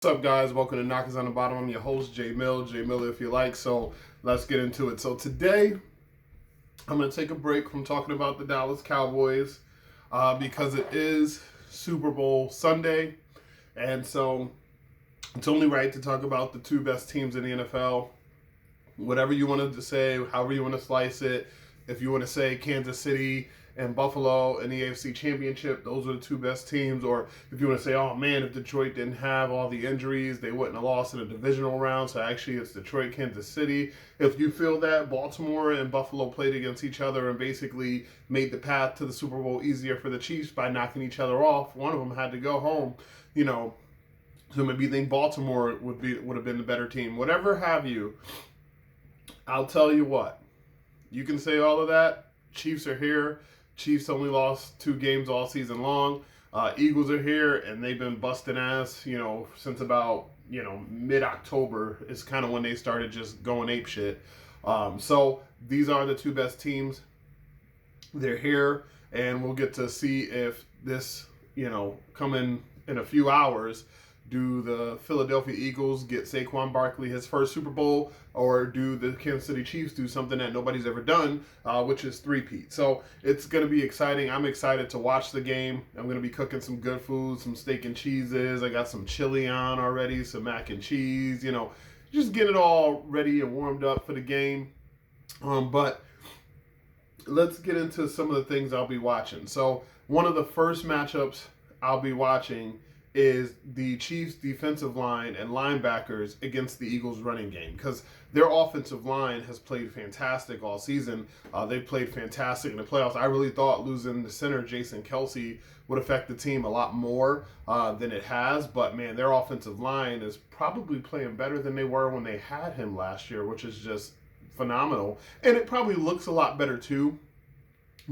What's up, guys? Welcome to Knockers on the Bottom. I'm your host, Jay Mill. Jay Miller, if you like. So let's get into it. So today, I'm going to take a break from talking about the Dallas Cowboys because it is Super Bowl Sunday. And so it's only right to talk about the two best teams in the NFL. Whatever you want to say, however you want to slice it. If you want to say Kansas City and Buffalo in the AFC Championship, those are the two best teams. Or if you want to say, oh man, if Detroit didn't have all the injuries, they wouldn't have lost in the divisional round. So actually, it's Detroit, Kansas City. If you feel that Baltimore and Buffalo played against each other and basically made the path to the Super Bowl easier for the Chiefs by knocking each other off, one of them had to go home. So maybe you think Baltimore would have been the better team. Whatever have you. I'll tell you what. You can say all of that. Chiefs are here. Chiefs only lost 2 games all season long. Eagles are here, and they've been busting ass, since about, mid-October is kind of when they started just going ape shit. So these are the two best teams. They're here, and we'll get to see if this, coming in a few hours, do the Philadelphia Eagles get Saquon Barkley his first Super Bowl, or do the Kansas City Chiefs do something that nobody's ever done, which is three-peat? So it's going to be exciting. I'm excited to watch the game. I'm going to be cooking some good food, some steak and cheeses. I got some chili on already, some mac and cheese, just get it all ready and warmed up for the game. But let's get into some of the things I'll be watching. So one of the first matchups I'll be watching is the Chiefs' defensive line and linebackers against the Eagles' running game, because their offensive line has played fantastic all season. They've played fantastic in the playoffs. I really thought losing the center, Jason Kelsey, would affect the team a lot more than it has, but man, their offensive line is probably playing better than they were when they had him last year, which is just phenomenal. And it probably looks a lot better too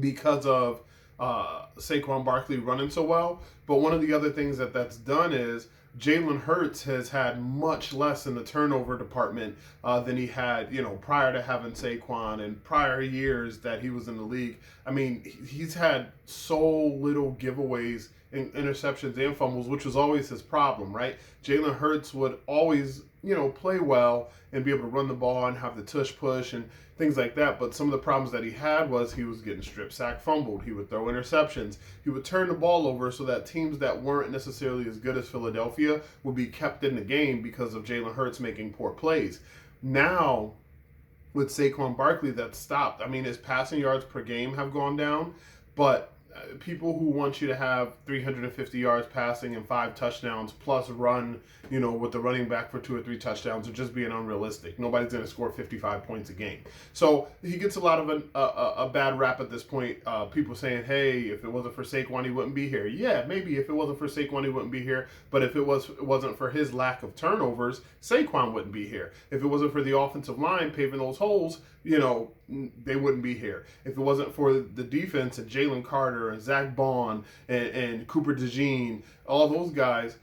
because of Saquon Barkley running so well. But one of the other things that's done is Jalen Hurts has had much less in the turnover department than he had, prior to having Saquon and prior years that he was in the league. I mean, he's had so little giveaways and interceptions and fumbles, which was always his problem, right? Jalen Hurts would always, play well and be able to run the ball and have the tush push and things like that. But some of the problems that he had was he was getting strip sack fumbled. He would throw interceptions. He would turn the ball over so that teams that weren't necessarily as good as Philadelphia would be kept in the game because of Jalen Hurts making poor plays. Now, with Saquon Barkley, that's stopped. I mean, his passing yards per game have gone down, but people who want you to have 350 yards passing and 5 touchdowns plus run, with the running back for 2 or 3 touchdowns are just being unrealistic. Nobody's going to score 55 points a game. So he gets a lot of a bad rap at this point. People saying, hey, if it wasn't for Saquon, he wouldn't be here. Yeah, maybe if it wasn't for Saquon, he wouldn't be here. But if it wasn't for his lack of turnovers, Saquon wouldn't be here. If it wasn't for the offensive line paving those holes, they wouldn't be here. If it wasn't for the defense and Jalen Carter and Zach Bond and Cooper DeJean, all those guys,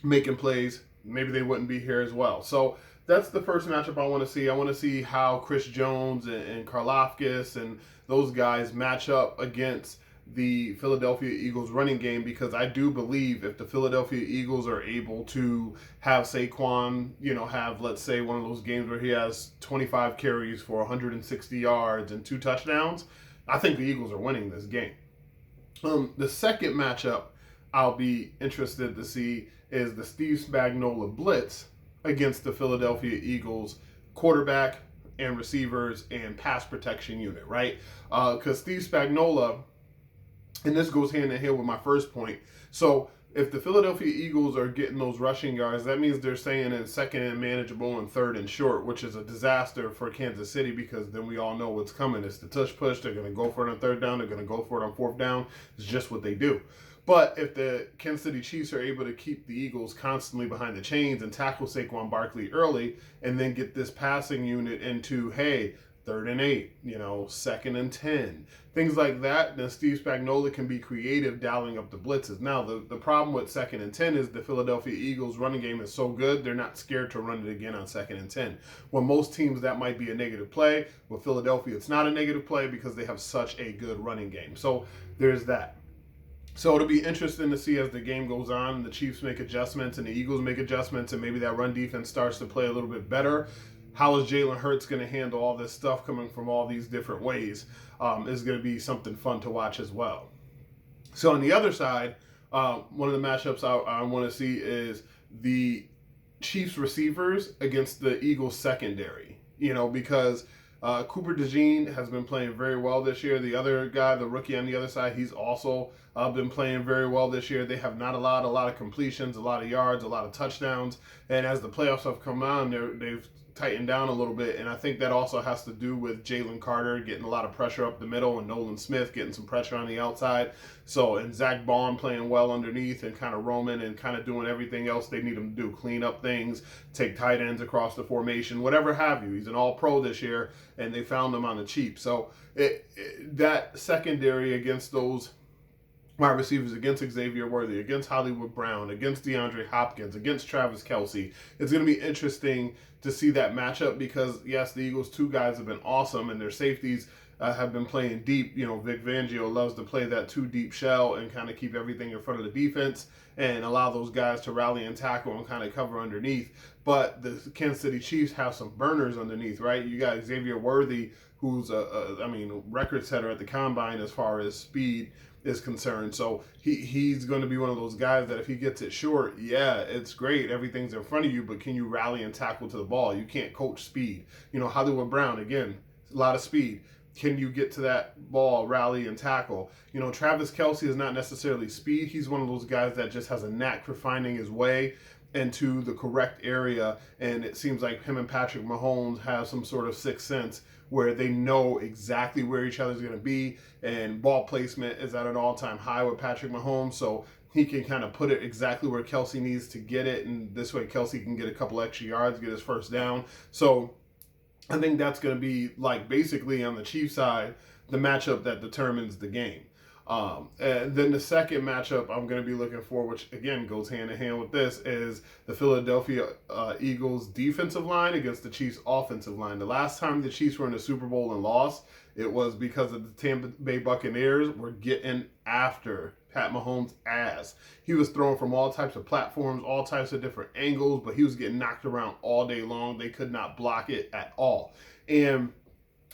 making plays, maybe they wouldn't be here as well. So that's the first matchup I want to see. I want to see how Chris Jones and Karlaftis and those guys match up against the Philadelphia Eagles running game, because I do believe if the Philadelphia Eagles are able to have Saquon, have, let's say, one of those games where he has 25 carries for 160 yards and 2 touchdowns, I think the Eagles are winning this game. The second matchup I'll be interested to see is the Steve Spagnuolo blitz against the Philadelphia Eagles quarterback and receivers and pass protection unit, right? Because Steve Spagnuolo, and this goes hand in hand with my first point. So if the Philadelphia Eagles are getting those rushing yards, that means they're staying in second and manageable and third and short, which is a disaster for Kansas City, because then we all know what's coming. It's the tush push. They're going to go for it on third down. They're going to go for it on fourth down. It's just what they do. But if the Kansas City Chiefs are able to keep the Eagles constantly behind the chains and tackle Saquon Barkley early, and then get this passing unit into, hey, 3rd and 8, 2nd and 10, things like that, then Steve Spagnuolo can be creative dialing up the blitzes. Now, the problem with 2nd and 10 is the Philadelphia Eagles running game is so good, they're not scared to run it again on 2nd and 10. When most teams, that might be a negative play. With Philadelphia, it's not a negative play because they have such a good running game. So there's that. So it'll be interesting to see as the game goes on, the Chiefs make adjustments and the Eagles make adjustments, and maybe that run defense starts to play a little bit better. How is Jalen Hurts going to handle all this stuff coming from all these different ways is going to be something fun to watch as well. So on the other side, one of the matchups I want to see is the Chiefs receivers against the Eagles secondary. Because Cooper DeJean has been playing very well this year. The other guy, the rookie on the other side, he's also been playing very well this year. They have not allowed a lot of completions, a lot of yards, a lot of touchdowns. And as the playoffs have come on, they've tightened down a little bit. And I think that also has to do with Jalen Carter getting a lot of pressure up the middle and Nolan Smith getting some pressure on the outside. And Zach Baum playing well underneath and kind of roaming and kind of doing everything else they need him to do. Clean up things, take tight ends across the formation, whatever have you. He's an all-pro this year, and they found him on the cheap. So that secondary against those wide receivers, against Xavier Worthy, against Hollywood Brown, against DeAndre Hopkins, against Travis Kelce, it's going to be interesting to see that matchup because, yes, the Eagles' two guys have been awesome, and their safeties have been playing deep. Vic Fangio loves to play that two deep shell and kind of keep everything in front of the defense and allow those guys to rally and tackle and kind of cover underneath. But the Kansas City Chiefs have some burners underneath, right? You got Xavier Worthy, who's a record setter at the combine as far as speed is concerned. So he's going to be one of those guys that if he gets it short, yeah, it's great. Everything's in front of you, but can you rally and tackle to the ball? You can't coach speed. Hollywood Brown, again, a lot of speed. Can you get to that ball, rally, and tackle? Travis Kelce is not necessarily speed. He's one of those guys that just has a knack for finding his way into the correct area. And it seems like him and Patrick Mahomes have some sort of sixth sense where they know exactly where each other's going to be. And ball placement is at an all-time high with Patrick Mahomes. So he can kind of put it exactly where Kelce needs to get it. And this way Kelce can get a couple extra yards, get his first down. So I think that's going to be basically on the Chiefs side, the matchup that determines the game. And then the second matchup I'm going to be looking for, which again goes hand in hand with this, is the Philadelphia Eagles defensive line against the Chiefs offensive line. The last time the Chiefs were in the Super Bowl and lost, it was because of the Tampa Bay Buccaneers were getting after Pat Mahomes' ass. He was thrown from all types of platforms, all types of different angles, but he was getting knocked around all day long. They could not block it at all. And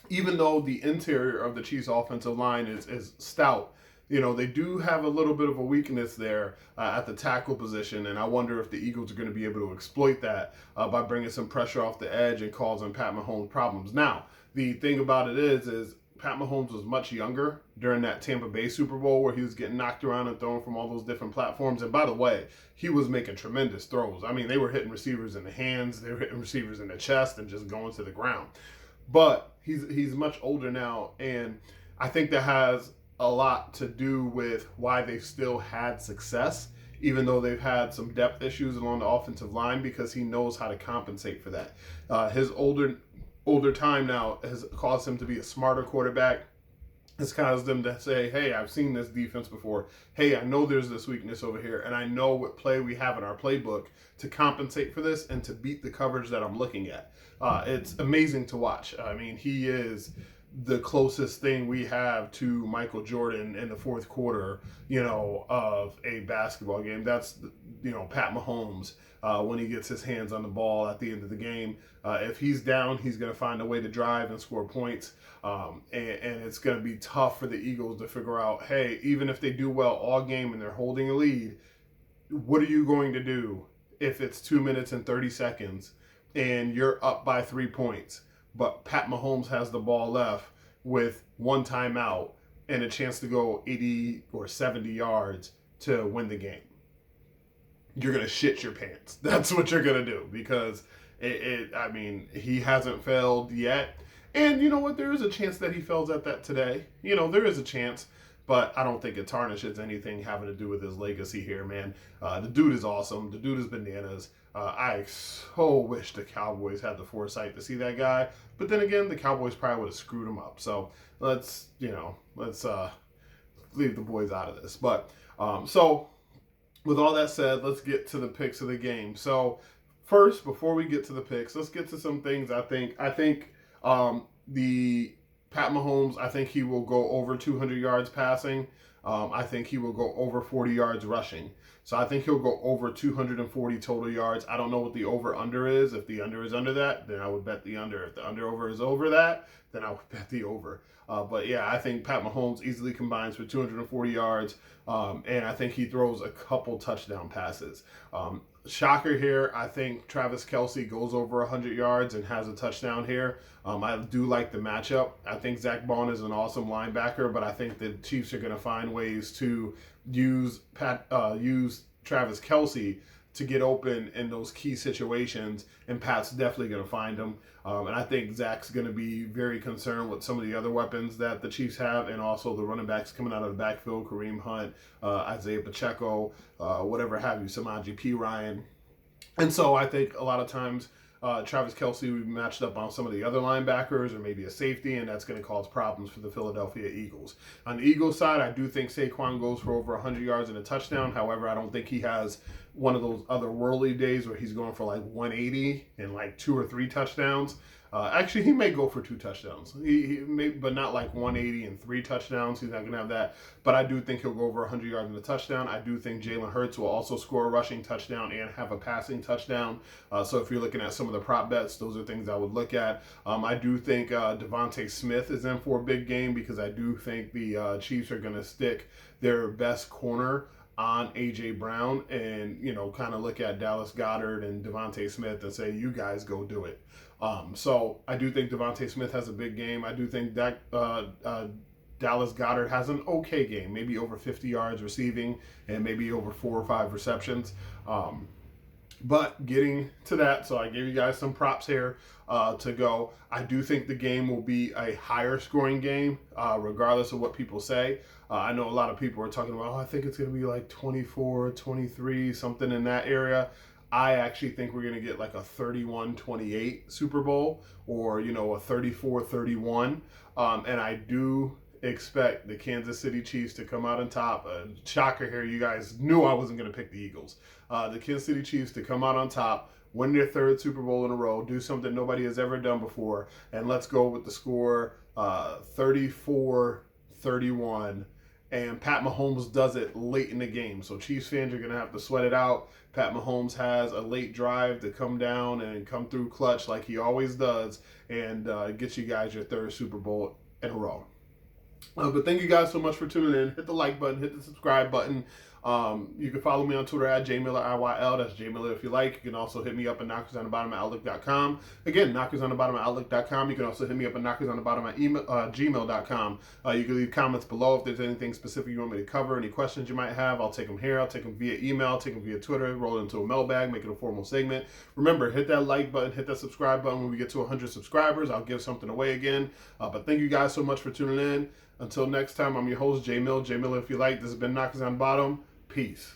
even though the interior of the Chiefs offensive line is stout, they do have a little bit of a weakness there at the tackle position, and I wonder if the Eagles are going to be able to exploit that by bringing some pressure off the edge and causing Pat Mahomes problems. Now, the thing about it is Pat Mahomes was much younger during that Tampa Bay Super Bowl where he was getting knocked around and thrown from all those different platforms. And by the way, he was making tremendous throws. They were hitting receivers in the hands, they were hitting receivers in the chest and just going to the ground. But he's much older now, and I think that has a lot to do with why they still had success, even though they've had some depth issues along the offensive line, because he knows how to compensate for that. His older time now has caused him to be a smarter quarterback. It's caused them to say, hey, I've seen this defense before. Hey, I know there's this weakness over here, and I know what play we have in our playbook to compensate for this and to beat the coverage that I'm looking at. It's amazing to watch. He is the closest thing we have to Michael Jordan in the fourth quarter, of a basketball game. That's, Pat Mahomes when he gets his hands on the ball at the end of the game. If he's down, he's going to find a way to drive and score points. And it's going to be tough for the Eagles to figure out, hey, even if they do well all game and they're holding a lead, what are you going to do if it's 2 minutes and 30 seconds and you're up by 3 points? But Pat Mahomes has the ball left with one timeout and a chance to go 80 or 70 yards to win the game. You're going to shit your pants. That's what you're going to do, because he hasn't failed yet. And you know what? There is a chance that he fails at that today. There is a chance, but I don't think it tarnishes anything having to do with his legacy here, man. The dude is awesome. The dude is bananas. I so wish the Cowboys had the foresight to see that guy. But then again, the Cowboys probably would have screwed him up. So let's leave the boys out of this. But so with all that said, let's get to the picks of the game. So first, before we get to the picks, let's get to some things. I think the Pat Mahomes, I think he will go over 200 yards passing. I think he will go over 40 yards rushing. So I think he'll go over 240 total yards. I don't know what the over-under is. If the under is under that, then I would bet the under. If the under-over is over that, then I would bet the over. But yeah, I think Pat Mahomes easily combines for 240 yards, and I think he throws a couple touchdown passes. Shocker here, I think Travis Kelce goes over 100 yards and has a touchdown here. I do like the matchup. I think Zach Bond is an awesome linebacker, but I think the Chiefs are going to find ways to use Travis Kelce to get open in those key situations, and Pat's definitely going to find him. And I think Zach's going to be very concerned with some of the other weapons that the Chiefs have, and also the running backs coming out of the backfield, Kareem Hunt, Isaiah Pacheco, whatever have you, Samaje Perine. And so I think a lot of times Travis Kelce will be matched up on some of the other linebackers or maybe a safety, and that's going to cause problems for the Philadelphia Eagles. On the Eagles side, I do think Saquon goes for over 100 yards and a touchdown. However, I don't think he has one of those otherworldly days where he's going for like 180 and like 2 or 3 touchdowns. Actually, he may go for 2 touchdowns, he may, but not like 180 and 3 touchdowns. He's not going to have that. But I do think he'll go over 100 yards and a touchdown. I do think Jalen Hurts will also score a rushing touchdown and have a passing touchdown. So if you're looking at some of the prop bets, those are things I would look at. I do think Devontae Smith is in for a big game because I do think the Chiefs are going to stick their best corner on A.J. Brown and, kind of look at Dallas Goedert and Devontae Smith and say, you guys go do it. So I do think Devontae Smith has a big game. I do think that Dallas Goedert has an okay game, maybe over 50 yards receiving and maybe over 4 or 5 receptions. But getting to that, so I gave you guys some props here to go. I do think the game will be a higher scoring game, regardless of what people say. I know a lot of people are talking about, I think it's going to be like 24, 23, something in that area. I actually think we're going to get like a 31-28 Super Bowl or, a 34-31. And I do expect the Kansas City Chiefs to come out on top. Shocker here, you guys knew I wasn't going to pick the Eagles. The Kansas City Chiefs to come out on top, win their 3rd Super Bowl in a row, do something nobody has ever done before, and let's go with the score 34-31. And Pat Mahomes does it late in the game. So Chiefs fans are going to have to sweat it out. Pat Mahomes has a late drive to come down and come through clutch like he always does and get you guys your 3rd Super Bowl in a row. But thank you guys so much for tuning in. Hit the like button, hit the subscribe button. You can follow me on Twitter at JMillerIYL. That's JMiller if you like. You can also hit me up at knockersonthebottom@outlook.com. Again, knockersonthebottom@outlook.com. You can also hit me up at knockersonthebottom@gmail.com. You can leave comments below if there's anything specific you want me to cover, any questions you might have. I'll take them here. I'll take them via email. I'll take them via Twitter. Roll it into a mailbag. Make it a formal segment. Remember, hit that like button. Hit that subscribe button. When we get to 100 subscribers, I'll give something away again. But thank you guys so much for tuning in. Until next time, I'm your host, J Mill. J Miller if you like. This has been Knockers on the Bottom. Peace.